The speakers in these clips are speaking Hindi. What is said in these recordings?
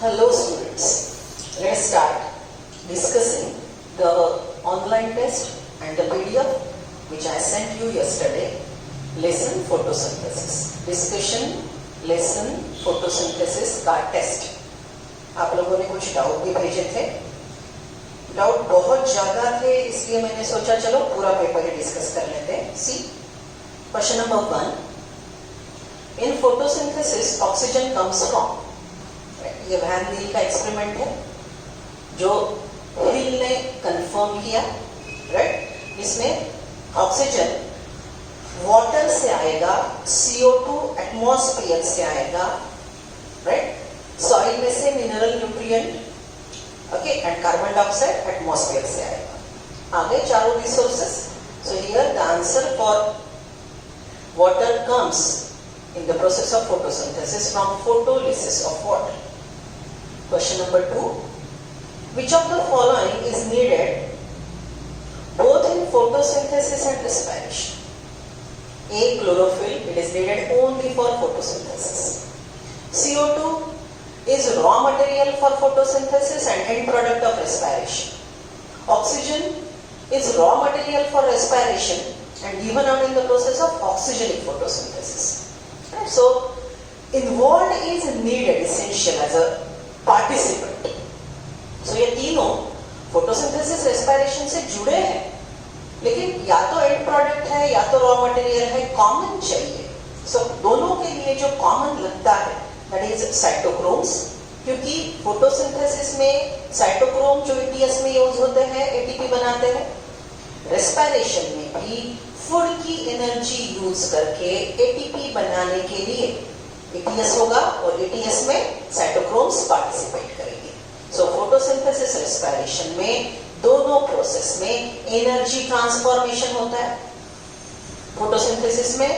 Hello students, let's start discussing the online test and the PDF which I sent you yesterday, lesson photosynthesis. Discussion lesson photosynthesis का टेस्ट. आप लोगों ने कुछ डाउट भी भेजे थे. डाउट बहुत ज्यादा थे, इसलिए मैंने सोचा चलो पूरा पेपर ही डिस्कस कर लेते हैं. See, question number 1. In photosynthesis, oxygen comes from. ये वैन लील का एक्सपेरिमेंट है जो हिल ने कंफर्म किया, राइट. इसमें ऑक्सीजन वाटर से आएगा, CO2 एटमॉस्फेयर से आएगा, राइट. सॉइल में से mineral nutrient, okay, and carbon dioxide atmosphere से आएगा. आगे चारों resources. So here the answer for water comes in the process of photosynthesis from photolysis of water. Question number 2. Which of the following is needed both in photosynthesis and respiration? A. Chlorophyll. It is needed only for photosynthesis. CO2 is raw material for photosynthesis and end product of respiration. Oxygen is raw material for respiration and given out in the process of oxygenic photosynthesis. So, involved is needed, essential as a participant. So, ये तीनों photosynthesis respiration से जुड़े हैं, लेकिन या तो end product है या तो raw material है, common चाहिए. So, दोनों के लिए जो common लगता है, that is cytochromes, क्योंकि photosynthesis में cytochrome जो ETS में यूज होते हैं, ATP बनाते हैं. Respiration में भी फूड की एनर्जी यूज करके एटीपी बनाने के लिए एटीएस होगा और एटीएस में साइटोक्रोम्स पार्टिसिपेट करेंगे. सो फोटोसिंथेसिस रेस्पिरेशन में दोनों प्रोसेस में एनर्जी ट्रांसफॉर्मेशन होता है. फोटोसिंथेसिस में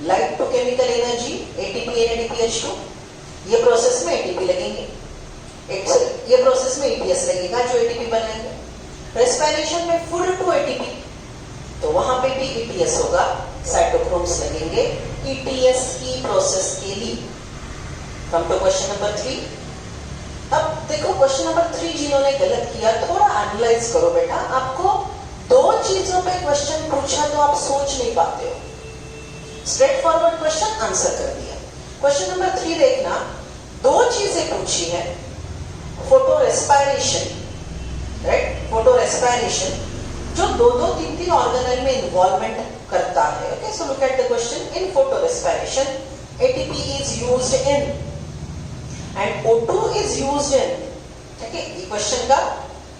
light to chemical energy ATP and एडीपीएच2, ये प्रोसेस में एटीपी लगेंगे, ये प्रोसेस में एटीएस लगेगा जो एटीपी बनाएंगे. रेस्पिरेशन में फूड टू एटीपी, तो वहां पे भी ETS होगा, साइटोक्रोम्स लगेंगे ETS की प्रोसेस के लिए. Come to question number 3. अब देखो क्वेश्चन नंबर 3 जिन्होंने गलत किया थोड़ा एनालाइज करो बेटा. आपको दो चीजों पे क्वेश्चन पूछा तो आप सोच नहीं पाते हो. स्ट्रेट फॉरवर्ड क्वेश्चन आंसर कर दिया. क्वेश्चन नंबर 3 देखना, दो चीजें पूछी है. Photo respiration, right, photo respiration जो दो तीन ऑर्गेनेल में इन्वॉल्वमेंट करता है. Okay, so look at the question. In photo respiration ATP is used in and O2 is used in. ठीक है, ये क्वेश्चन का.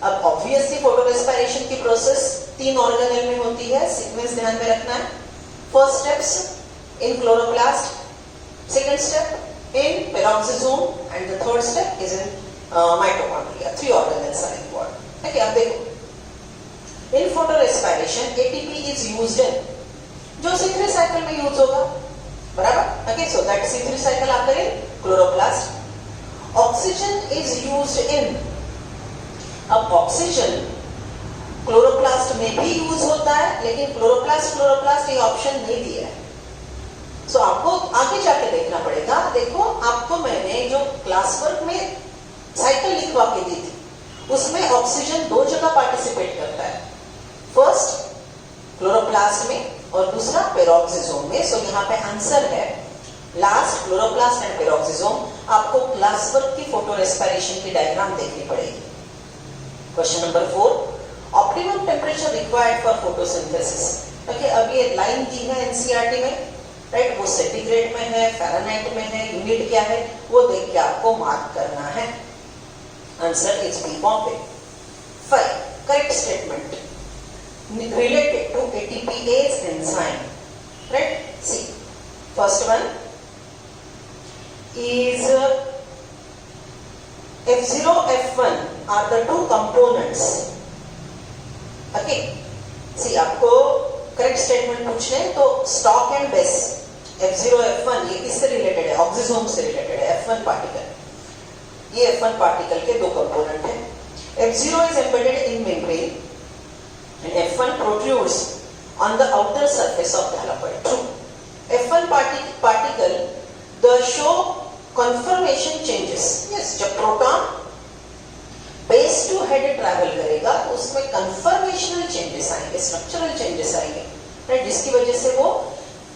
अब ऑब्वियसली फोटो रेस्पिरेशन की प्रोसेस तीन ऑर्गेनेल में होती है. सीक्वेंस ध्यान में रखना है. First steps in chloroplast, second step in peroxisome and the third step is in mitochondria. 3 organelles are involved. ठीक है, अब देखो in photorespiration ATP is used in, जो C3 cycle में यूज होगा, बराबर. Okay, so that C3 cycle आकर in chloroplast. Oxygen is used in, अब ऑक्सीजन क्लोरोप्लास्ट में भी यूज होता है, लेकिन क्लोरोप्लास्ट ये ऑप्शन नहीं दिया है. सो आपको आगे जाके देखना पड़ेगा. देखो आपको मैंने जो क्लास वर्क में साइकिल लिखवा के दी थी, उसमें ऑक्सीजन 2 जगह पार्टिसिपेट करता है. फर्स्ट क्लोरोप्लास्ट में और दूसरा पेरोक्सिसोम में. सो यहाँ पे आंसर है लास्ट, क्लोरोप्लास्ट एंड पेरोक्सिसोम. आपको क्लास वर्क की फोटो रेस्पिरेशन की डायग्राम देखनी पड़ेगी. Question number 4. Optimum temperature required for photosynthesis. Okay, अब ये लाइन दी है एनसीईआरटी में, राइट. वो सेंटीग्रेड में है, फ़ारेनहाइट में है, यूनिट क्या है वो देख के आपको मार्क करना है. Answer is B, Bombay. 5. Correct statement related to ATPase enzyme, right? See, first one is F0 F1 are the 2 components. Okay, see, आपको करेक्ट स्टेटमेंट पूछने तो stock and base F0 F1 ये किससे रिलेटेड है? ऑक्सीजोम से रिलेटेड है. F1 पार्टिकल, ये F1 पार्टिकल के 2 कंपोनेंट हैं. F0 is embedded in membrane and F1 protrudes on the outer surface of the haloid. True. F1 particle, the show confirmation changes, yes, जब proton base to head travel करेगा तो उसमें कन्फर्मेशनल चेंजेस आएंगे, स्ट्रक्चरल चेंजेस आएंगे, राइट, जिसकी वजह से वो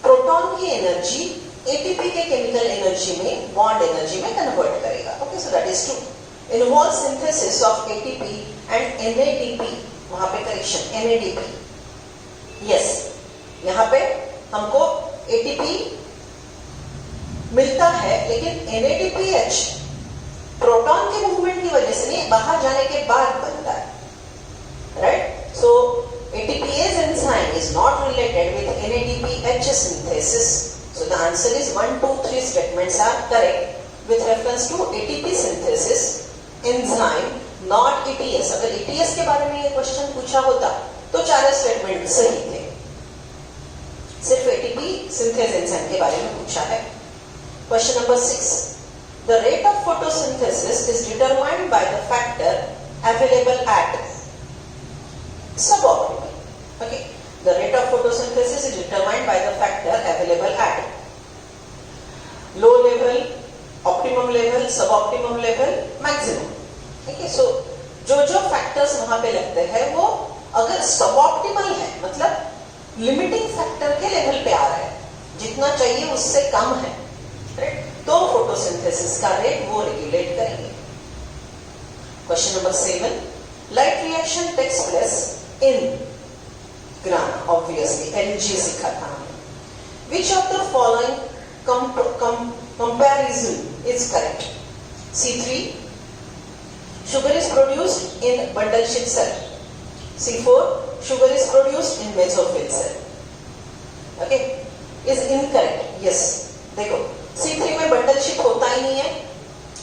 प्रोटॉन की एनर्जी एटीपी के केमिकल एनर्जी में, बॉन्ड एनर्जी में कन्वर्ट करेगा. Okay, so that is true. Involve synthesis of ATP and NADP, वहां पे करेक्शन, एनएडीपी, यस, यहाँ पे हमको एटीपी मिलता है लेकिन एनएडीपीएच प्रोटॉन के मूवमेंट की वजह से नहीं, बाहर जाने के बाद बनता है, right. So ATPase enzyme is not related with NADPH synthesis. So the answer is 1, 2, 3 statements are correct with reference to ATP synthesis enzyme, not ETS. अगर ईटीएस के बारे में ये क्वेश्चन पूछा होता तो 4 स्टेटमेंट सही थे. सिर्फ एटीपी सिंथेस एंजाइम के बारे में पूछा है. Question number 6. The rate of photosynthesis is determined by the factor available at suboptimal. Okay. The rate of photosynthesis is determined by the factor available at low level, optimum level, suboptimum level, maximum. Okay. So जो factors वहां पे लगते हैं वो अगर suboptimal है, मतलब limiting factor के लेवल पे आ रहा है, जितना चाहिए उससे कम है, तो फोटोसिंथेसिस का रेट वो रेगुलेट करेंगे. Question number 7. Light reaction takes place in grana, obviously एलजी सीखा था हमने. Which of the following comparison is correct? C3, sugar is produced in bundle ship cell. C4, sugar is produced in mesophyll cell. Okay, is incorrect. Yes, देखो C3 में बंडल शिप होता ही नहीं है.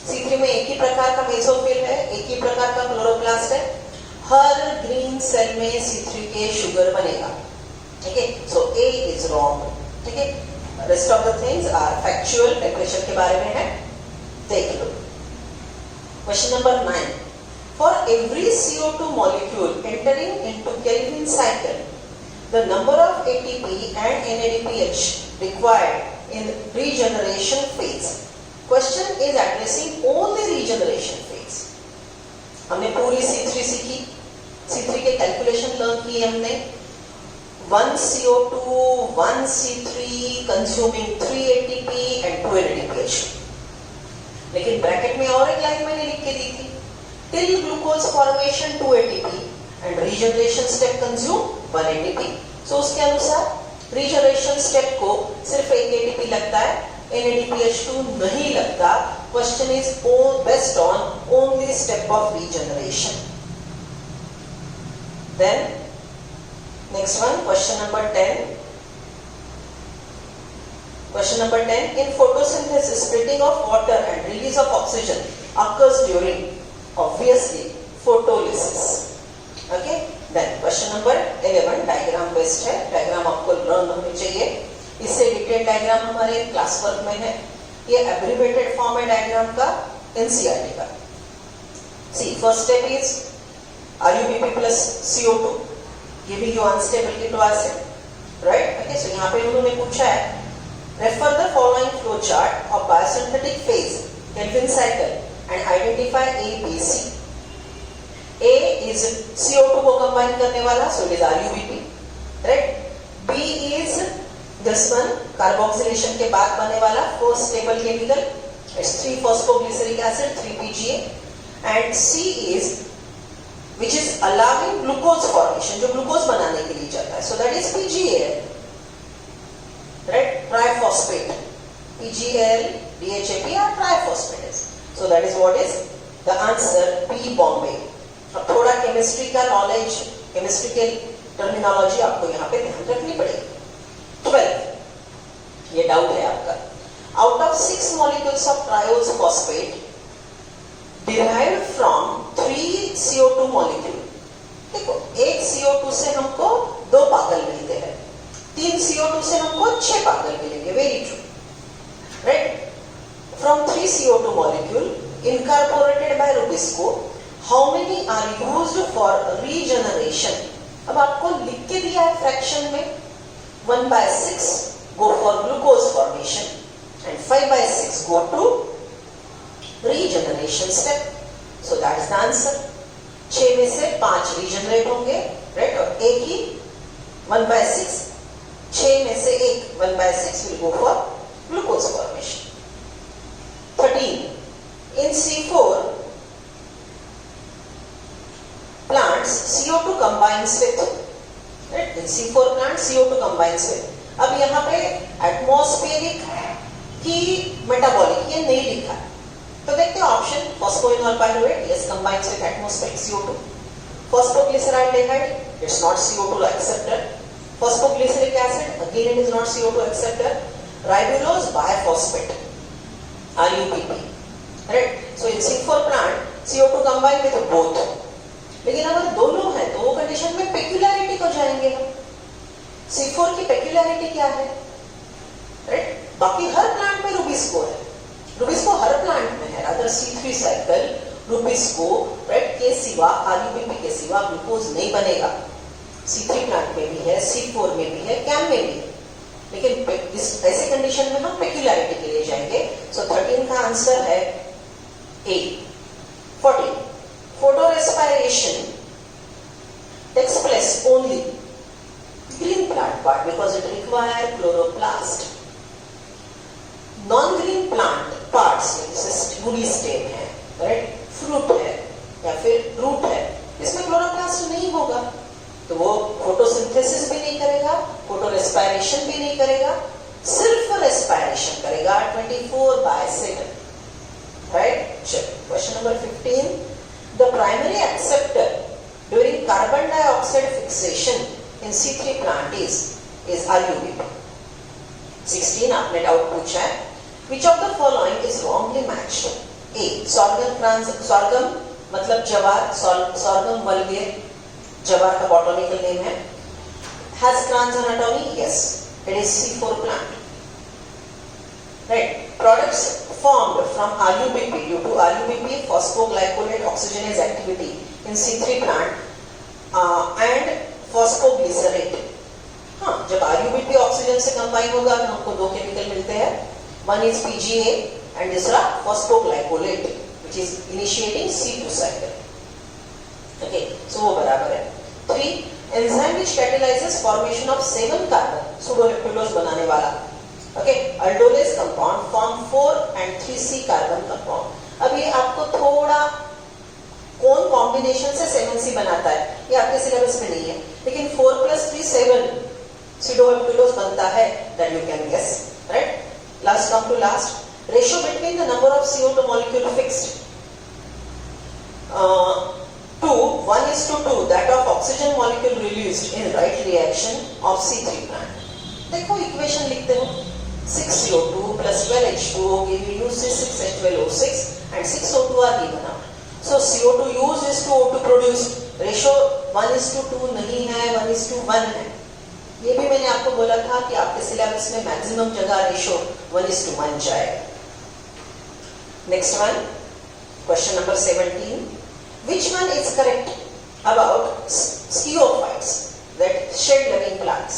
C3 में एक ही प्रकार का मेसोफिल है, एक ही प्रकार का क्लोरोप्लास्ट है. हर ग्रीन सेल में C3 के शुगर बनेगा. ठीक है, सो A इज रॉन्ग. ठीक है, rest of the things are factual, temperature के बारे में है, देख लो. Question number 9. For every CO2 molecule entering into Calvin cycle, the number of ATP and NADPH required in regeneration phase. Question is addressing only regeneration phase. हमने पूरी C3 सीखी, C3 के कैलकुलेशन लर्न किए हमने. 1 CO2, 1 C3 consuming 3 ATP and 2 NADPH. लेकिन ब्रैकेट में और एक लाइन मैंने लिख के दी थी, till glucose formation 2 ATP and regeneration step consume 1 ATP. So उसके अनुसार रीजनरेशन स्टेप को सिर्फ एक एटीपी लगता है, NADPH2 नहीं लगता. Question is based on only step of regeneration. Then next one, question number 10. Question number 10. In photosynthesis splitting of water and release of oxygen occurs during obviously photolysis. Okay. Then question number 11. Diagram based है, डायग्राम आपको लर्न होनी चाहिए. इससे डिटेल डायग्राम हमारे क्लास वर्क में है. ये एब्रिवेटेड फॉर्म है डायग्राम का, एनसीईआरटी का. See first step is RUBP plus CO2, giving you unstable keto acid, right. Okay, so यहाँ पे उन्होंने पूछा है, refer the following flow chart of biosynthetic phase Calvin cycle and identify A, B, C. A is CO2 को कंबाइन करने वाला, so it is RUBP, right? B is this one, carboxylation के बाद बनने वाला first stable chemical, it's 3-phosphoglyceric acid, 3-PGA. And C is which is allowing glucose formation, जो ग्लूकोज बनाने के लिए जाता है, so that is PGAL, right? Triphosphate, PGAL, DHAP are triphosphates, so that is what is the answer, B, Bombay. अब थोड़ा केमिस्ट्री का नॉलेज, केमिस्ट्री के टर्मिनोलॉजी आपको यहाँ पे ध्यान रखनी पड़ेगी. 12. ये डाउट है आपका. Out of 6 molecules of triose phosphate derived from 3 CO2 molecule. देखो, एक CO2 से हमको 2 पागल मिलते हैं, 3 CO2 से हमको 6 पागल मिलेंगे. Very true, right. From 3 CO2 molecule incorporated by rubisco, how many are used for regeneration? अब आपको लिख के दिया है फ्रैक्शन में, 1/6 go for glucose formation and 5/6 go to regeneration step. So that is the answer. 6 में से 5 रीजनरेट होंगे, राइट, और एक ही 1/6. 6 में से 1/6 will go for glucose formation. 13. In C4 plants, CO2 combines with, right? In C4 plants, CO2 combines with. अब यहाँ पे एटमॉस्फेरिक की मेटाबॉलिक ये नहीं लिखा, तो देखते हैं option. Phosphoenol pyruvate, yes, combines with atmospheric CO2. Phosphoglyceraldehyde, it's not CO2 acceptor. Phosphoglyceric acid, again it is not CO2 acceptor. Ribulose biphosphate, RUBP, right? So in C4 plant, CO2 combine with both. लेकिन अगर दोनों है तो वो कंडीशन में पेक्युलैरिटी को जाएंगे हम. C4 की पेक्युलैरिटी क्या है, राइट? बाकी हर प्लांट में रुबिस्को है, रुबिस्को हर प्लांट में है. Other C3 cycle Rubisco, right, के सिवा, RUBP के सिवा ग्लूकोज नहीं बनेगा. C3 प्लांट में भी है, C4 में भी है, कैम में भी है. लेकिन इस ऐसे कंडीशन में हम पेक्युलैरिटी के लिए जाएंगे. सो 13 का आंसर है A. 14. Photorespiration takes place only green plant part because it requires chloroplast. Non-green plant parts जैसे woody stem है, right, fruit है या फिर root है, इसमें chloroplast नहीं होगा, तो वो फोटोसिंथेसिस भी नहीं करेगा, फोटोरेस्पिरेशन भी नहीं करेगा, सिर्फ रेस्पिरेशन करेगा. 24/7, राइट. चलो question number 15. The primary acceptor during carbon dioxide fixation in C3 plant is RUBP. 16 आपने डाउट पूछा है. Which of the following is wrongly matched? A. sorghum मतलब जवार, sorghum vulgare, जवार का botanical name है. Has Kranz anatomy? Yes. It is C4 plant. Right. Products formed from RUBP due to RUBP phosphoglycolate oxygenase activity in C3 plant and phosphoglycerate. हाँ, जब RUBP ऑक्सीजन से कंबाइन होगा तो हमको दो केमिकल मिलते हैं. One is PGA and दूसरा phosphoglycolate which is initiating C2 cycle. Okay, so वो बराबर है. 3. Enzyme which catalyzes formation of 7 carbon pseudoheptulose बनाने वाला. Okay, aldolase compound form 4 and 3C carbon compound. अब ये आपको थोड़ा कौन कॉम्बिनेशन से 7C बनाता है ये आपके सिलेबस में नहीं है, लेकिन 4 + 3 7 pseudoheptulose बनता है, that you can guess, right? Last come to last, ratio between the number of CO2 molecule fixed 2 1:2 that of oxygen molecule released in right reaction of C3 plant. देखो इक्वेशन लिखते हो. 6CO2 plus 12H2O give you 6H12O6 and 6O2 are given out. So CO2 used is to O2 produced. Ratio 1:2 नहीं है, 1:1 है. ये भी मैंने आपको बोला था कि आपके सिलेबस में मैक्सिमम जगह रेशियो 1:1 जाएगा. Next one, question number 17. Which one is correct about sciophytes, that shed-loving plants?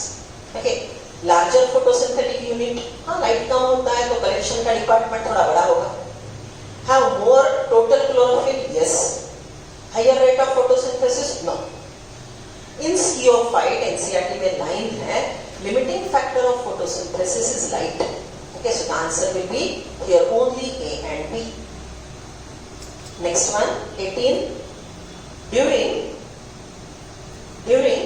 Okay. Larger photosynthetic unit, हाँ, लाइट कम होता है तो कलेक्शन का डिपार्टमेंट थोड़ा बड़ा होगा. Have more total chlorophyll? Yes. Higher rate of photosynthesis? No. In sciophyte NCERT में लाइन है, limiting factor of photosynthesis is light. Okay, so the answer will be here only A and B. Next one, 18. During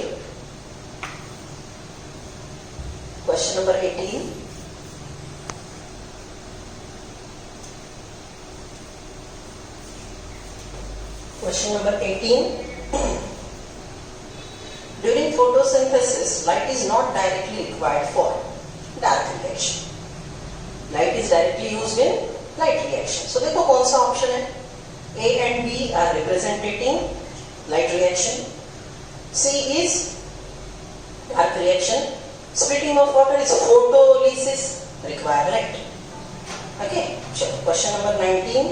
question number 18. Question number 18. During photosynthesis, light is not directly required for dark reaction. Light is directly used in light reaction. So देखो कौन सा ऑप्शन है. A and B are representing light reaction. C is dark reaction. Splitting of water is photolysis, require light. Okay, चलो question number 19.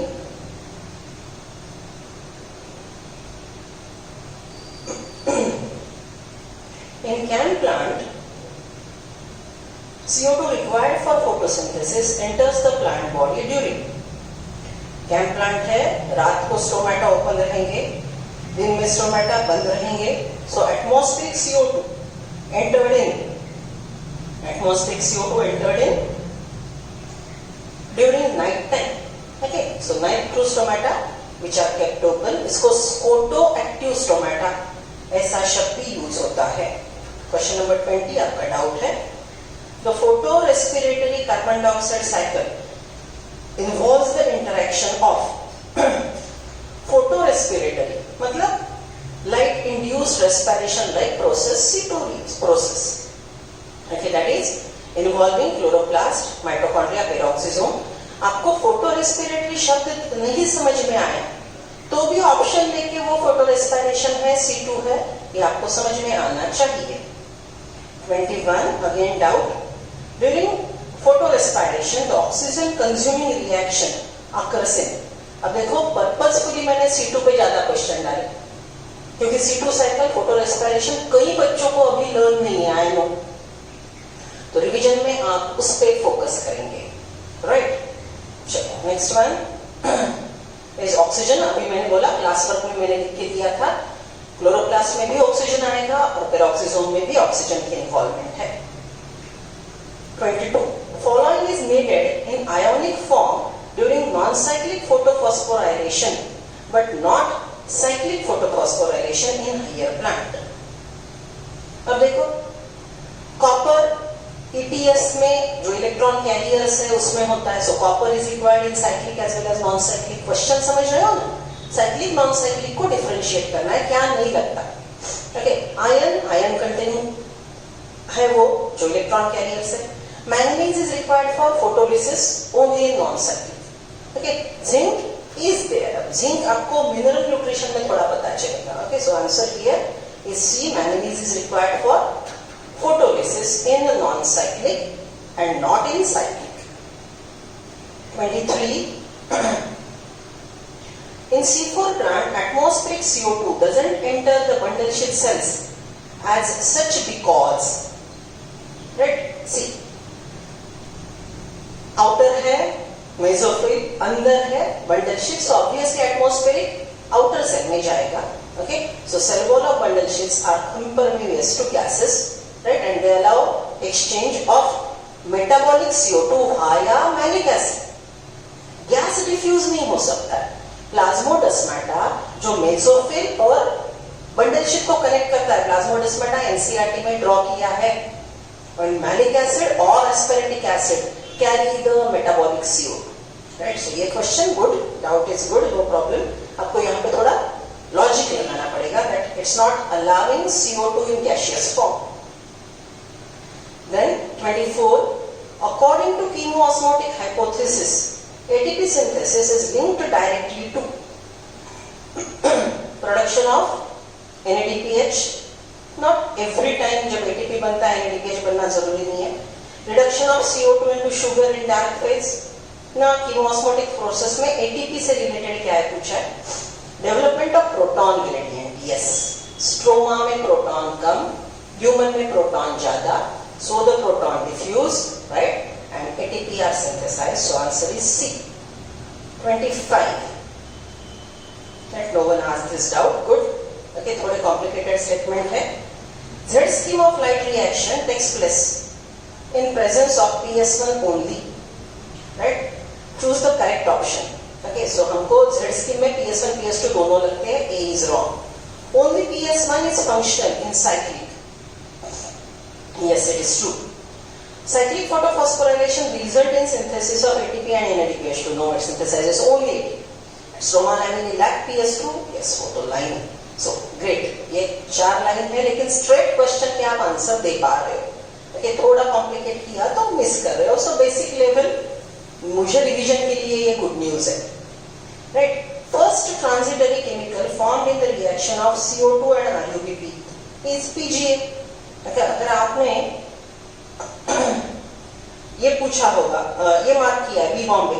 In can plant, CO2 required for photosynthesis enters the plant body during camp plant है, रात को स्टोमेटा ओपन रहेंगे, दिन में स्टोमेटा बंद रहेंगे. सो atmospheric CO2 entered in during night time. Okay, so night through stomata which are kept open, इसको photoactive stomata ऐसा शब्द भी यूज होता है. क्वेश्चन नंबर 20 आपका डाउट है. The photorespiratory carbon dioxide cycle involves the interaction of photorespiratory मतलब light induced respiration like process C2 process. Okay, that is involving chloroplast, mitochondria, peroxisome. आपको फोटो रेस्पिरेटरी शब्द नहीं समझ में आया तो भी ऑप्शन लेके वो फोटो रेस्पिरेशन है, C2 है, ये आपको समझ में आना चाहिए. 21 again doubt. During photo respiration the oxygen consuming reaction occurs in. अब देखो पर्पसफुली मैंने C2 पे ज्यादा क्वेश्चन डाले क्योंकि C2 साइकिल फोटो रेस्पिरेशन कई बच्चों को अभी लर्न नहीं है, आई नो. तो रिवीजन में आप उस पे फोकस करेंगे, राइट. चलो नेक्स्ट वन इज ऑक्सीजन. अभी मैंने बोला क्लास वर्क में मैंने लिख के दिया था, क्लोरोप्लास्ट में भी ऑक्सीजन आएगा और पेरोक्सिसोम में भी ऑक्सीजन की इन्वॉल्वमेंट है. 22 following is needed in ionic form during non-cyclic photophosphorylation but not cyclic photophosphorylation in higher plant. अब देखो कॉपर ETS में जो इलेक्ट्रॉन कैरियर्स है उसमें होता है. So copper is required in cyclic as well as non cyclic. Question समझ रहे हो ना, साइक्लिक नॉन साइक्लिक को डिफरेंशिएट करना है, क्या नहीं लगता. ओके, आयन कंटेनिंग है वो जो इलेक्ट्रॉन कैरियर्स है. Manganese is required for photolysis only in non cyclic. Okay, zinc is there. अब जिंक आपको मिनरल न्यूट्रिशन में थोड़ा पता चलेगा. Okay, so answer here is C. Manganese is required for photolysis in the non-cyclic and not in cyclic. 23 in C4 plant atmospheric CO2 doesn't enter the bundle sheath cells as such because, right, see, outer है mesophyll, अंदर है bundle sheath, so obviously atmospheric outer cell में जाएगा. Okay, so cell wall of bundle sheaths are impervious to gases, right, and they allow exchange of metabolic CO2 via malic acid. Gas diffuse नहीं हो सकता है. प्लाज्मोडेस्माटा जो मेसोफिल और बंडल शीथ को कनेक्ट करता है, प्लाज्मोडेस्माटा एनसीईआरटी में ड्रॉ किया है. and malic acid or aspartic acid carry the metabolic CO2, right. So ये question good, doubt is good, no problem. आपको यहाँ पे थोड़ा लॉजिक लगाना पड़ेगा that it's not allowing CO2 in gaseous form. Then 24, according to chemoosmotic hypothesis, ATP synthesis is linked directly to production of NADPH. Not every time जब ATP बनता है NADPH बनना जरूरी नहीं है. Reduction of CO2 into sugar in dark phase. ना chemoosmotic process में ATP से related क्या है पूछा है. Development of proton gradient, yes. Stroma में प्रोटॉन कम, human में प्रोटॉन ज्यादा. So the proton diffuse, right, and ATP are synthesized. So answer is C. 25. That no one asked this doubt. Good. Okay, थोड़े complicated statement है. Z scheme of light reaction takes place in presence of PS1 only. Right? Choose the correct option. Okay, so हमको Z scheme में PS1, PS2 दोनों लगते हैं. A is wrong. Only PS1 is functional in cyclic. Yes, it is true. Cyclic photophosphorylation results in synthesis of ATP and NADPH2. No, it synthesizes only ATP. Stroma lamina lack PS2. Yes, photo line. So great. ये 4 लाइन है लेकिन स्ट्रेट क्वेश्चन के आप आंसर दे पा रहे हो. Okay, थोड़ा कॉम्प्लिकेट किया तो मिस कर रहे हो. सो बेसिक लेवल मुझे रिवीजन के लिए ये गुड न्यूज है. Right. First transitory chemical formed in the reaction of CO2 and RUBP is PGA. अगर आपने ये पूछा होगा, ये मार्क किया है B Bombay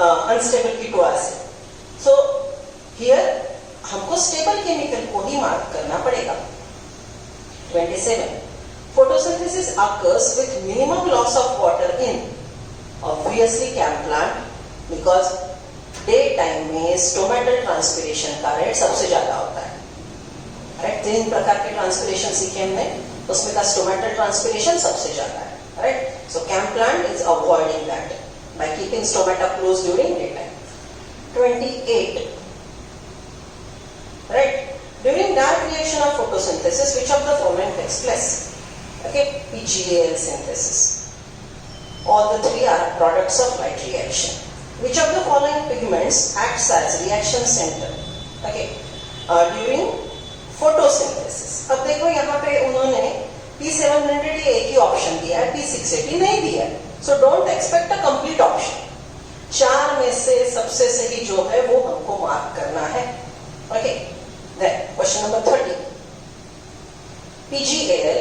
unstable keto acid. So here हमको स्टेबल केमिकल को ही मार्क करना पड़ेगा. 27 photosynthesis occurs with minimum loss of water in obviously CAM plant because day time में स्टोमेटल ट्रांसपिरेशन का रेट सबसे ज्यादा होता है। राइट, 3 प्रकार के ट्रांसपिरेशन सीखे हमने, उसमें का स्टोमेटल ट्रांसपिरेशन सबसे ज्यादा है। Right, so CAM plant is avoiding that by keeping stomata close during day time. 28. Right, during dark reaction of photosynthesis, which of the following takes place? Okay, PGAL synthesis. All the 3 are products of light reaction. Which of the following pigments acts as reaction center? Okay, during photosynthesis. अब देखो यहाँ पे उन्होंने P700 एक ही ऑप्शन दिया है, P680 नहीं दिया है, so don't expect a complete option. 4 में से सबसे सही जो है वो हमको मार्क करना है। Okay, then question number 30. PGAL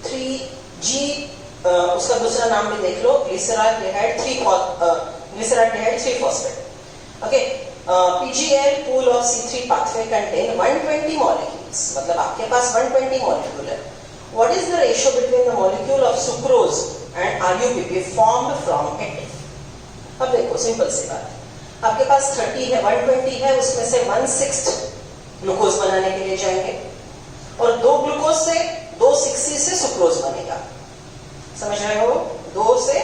3G, उसका दूसरा नाम भी देख लो, ग्लिसराल्डिहाइड 3 phosphate. Okay, PGAL pool of C3 pathway contain 120 molecules, मतलब आपके पास 120 molecule है. What is the ratio between the molecule of sucrose and RUBP formed from it? अब देखो सिंपल सी बात, आपके पास 30 है, 120 है, उसमें से 1/6 ग्लूकोज बनाने के लिए जाएंगे और 2 ग्लूकोज से 2/6 से सुक्रोज बनेगा। समझ रहे हो, 2 से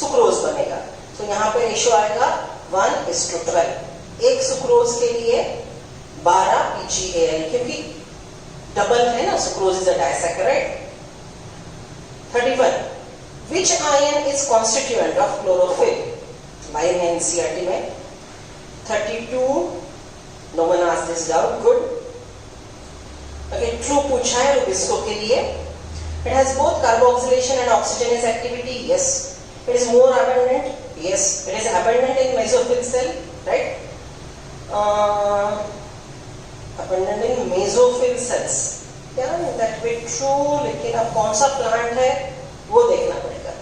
सुक्रोज बनेगा, तो यहाँ पे रेशियो आएगा 1:12। एक सुक्रोज के लिए 12 PGAL, क्योंकि डबल है ना, sucrose is a disaccharide. 31. Which ion is constituent of chlorophyll? Line है NCERT में। 32. No one asked this doubt. Good. Okay, true पूछा है रुबिस्को के लिए। It has both carboxylation and oxygenase activity. Yes. It is more abundant. Yes. It is abundant in mesophyll cell. Right? Abundant in mesophyll cells. Yeah, that way true. लेकिन अब कौन सा प्लांट है वो देखना पड़ेगा।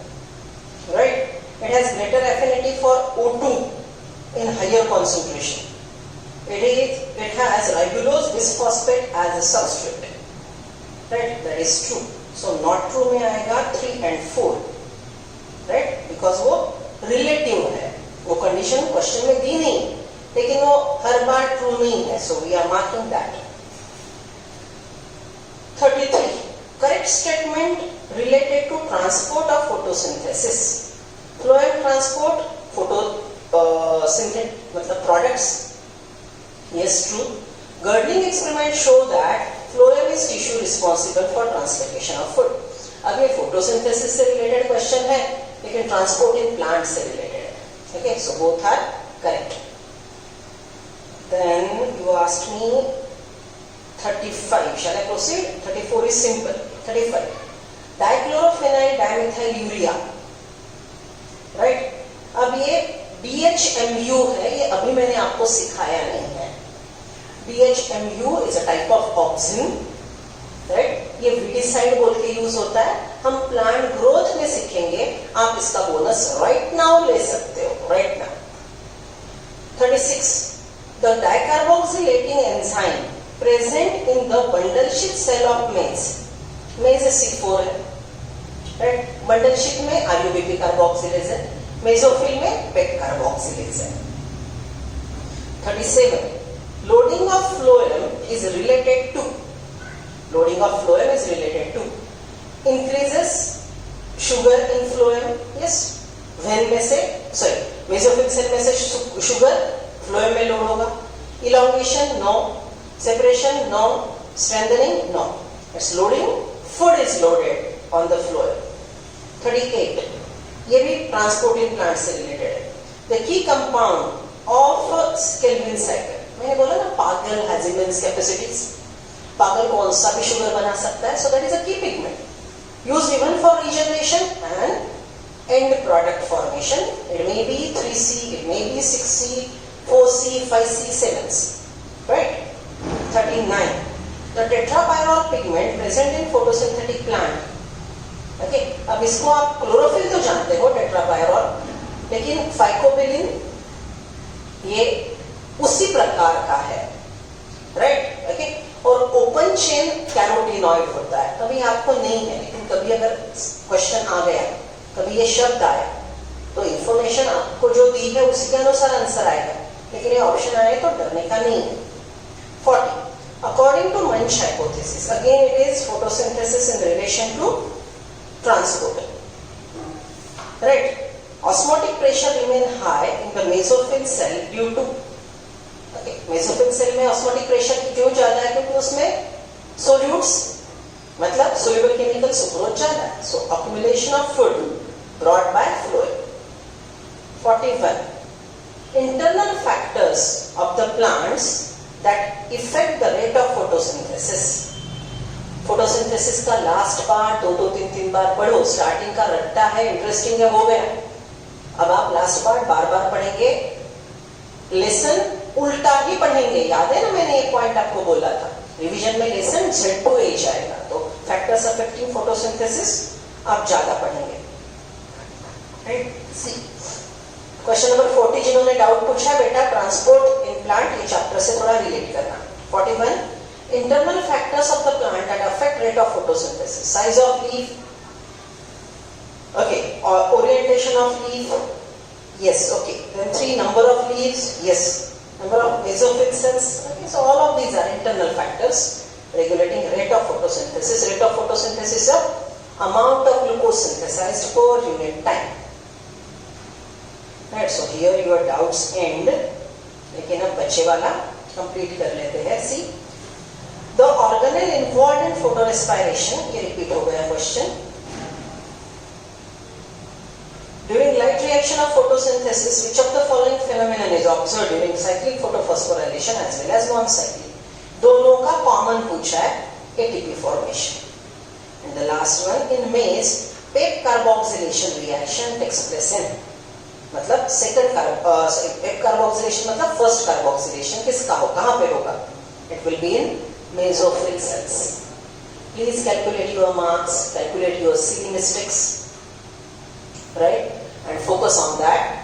Right? It has greater affinity for O2 in higher concentration. It has ribulose bisphosphate as a substrate. Right? That is true. So not true में आएगा 3 and 4. Right? Because वो relative है, वो condition question में दी नहीं, लेकिन वो हर बार true नहीं है, so we are marking that. 33. Correct statement related to transport of photosynthesis. Phloem transport photosynthetic मतलब products. Yes, true. Girdling experiments show that phloem is tissue responsible for transportation of food. अब ये photosynthesis से related question है, लेकिन transport in plant से related है. Okay, so both are correct. Then you asked me 35. Shall I proceed? 34 is simple. 35. Dichlorophenyl dimethylurea. Right? अब ये DHMU है, ये अभी मैंने आपको सिखाया नहीं है। DHMU is a type of auxin, right? ये weedicide बोल के यूज होता है, हम प्लांट ग्रोथ में सीखेंगे, आप इसका बोनस राइट नाउ ले सकते हो, right now. 36. The dicarboxylating enzyme present in the bundle sheath cell of maize. Maize C4 है, right? बंडल शीट में RUBP कार्बोक्सिलेज है, मेसोफिल में पेट कार्बोक्सिलेज है। 37. Loading of phloem is related to increases sugar in phloem. Yes, vein में से मेसोफिल सेल में से शुगर phloem में लोड होगा। Elongation no, separation no, strengthening no. It's loading. Food is loaded on the phloem. 38. ये भी ट्रांसपोर्ट इन प्लांट से रिलेटेड है। The key compound of Calvin cycle. मैंने बोला ना, पागल has immense capacities. पागल कौन सा भी शुगर बना सकता है, so that is a key pigment used even for regeneration and end product formation. It may be 3C, it may be 6C, 4C, 5C, 7C. Right? 39. The tetrapyrrole pigment present in photosynthetic plant. Okay, अब इसको आप क्लोरोफिल तो जानते हो टेट्रापायरॉल, लेकिन फाइकोबिलिन ये उसी प्रकार का है, राइट? ओके, और ओपन चेन कैरोटीनॉइड होता है। कभी आपको नहीं है, लेकिन कभी अगर क्वेश्चन आ गया, कभी ये शब्द आया, तो इंफॉर्मेशन आपको जो दी है उसी के अनुसार आंसर आएगा। लेकिन ये ऑप्शन आए तो डरने का नहीं है। 40. According to Munch hypothesis, again it is photosynthesis in relation to transport. Right? Osmotic pressure remain high in the mesophyll cell due to mesophyll cell में ऑस्मोटिक प्रेशर क्यों ज्यादा है? क्योंकि उसमें सोल्यूट्स मतलब सोल्यूबल केमिकल सुक्रोज ज्यादा है. So accumulation of food brought by fluid. 41. Internal factors of the plants that affect the rate of photosynthesis. Photosynthesis का लास्ट पार्ट दो तीन बार पढ़ो. स्टार्टिंग का रट्टा है, इंटरेस्टिंग है, हो गया. अब आप लास्ट पार्ट बार बार पढ़ेंगे. लेसन उल्टा ही पढ़ेंगे. याद है ना, मैंने एक पॉइंट आपको बोला था, रिवीजन में लेसन Z2A जाएगा. तो फैक्टर्स अफेक्टिंग फोटोसिंथेसिस आप ज्यादा पढ़ेंगे. क्वेश्चन नंबर 40 जिन्होंने डाउट पूछा है बेटा, ट्रांसपोर्ट इन प्लांट, ये चैप्टर से थोड़ा रिलेट करना. 41. Internal factors of the plant that affect rate of photosynthesis. Size of leaf, okay, or orientation of leaf, yes, okay. Then 3, number of leaves, yes. Number of mesophyll cells, okay. So all of these are internal factors regulating rate of photosynthesis. Rate of photosynthesis is amount of glucose synthesized per unit time. Right, so here your doubts end. लेकिन अब बच्चे वाला कंप्लीट कर लेते हैं. See, the organelle involved in photorespiration, ये रिपीट हो गया question. During light reaction of photosynthesis, which of the following phenomenon is observed during cyclic photophosphorylation as well as non-cyclic? दोनों का कॉमन पूछा है, ATP formation. And the last one, in maize, PEP carboxylation reaction takes place in, मतलब PEP carboxylation मतलब first carboxylation किसका हो, कहाँ पे होगा? It will be in mesophyll cells. Please calculate your marks, calculate your silly mistakes. Right? And focus on that.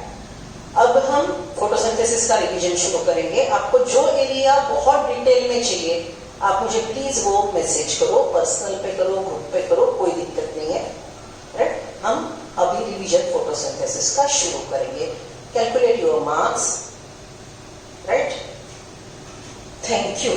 अब हम फोटोसिंथेसिस का रिवीजन शुरू करेंगे. आपको जो एरिया बहुत डिटेल में चाहिए, आप मुझे प्लीज वो मैसेज करो, पर्सनल पे करो, ग्रुप पे करो, कोई दिक्कत नहीं है. राइट? हम अभी रिवीजन फोटोसिंथेसिस का शुरू करेंगे. Calculate your marks. Right? Thank you.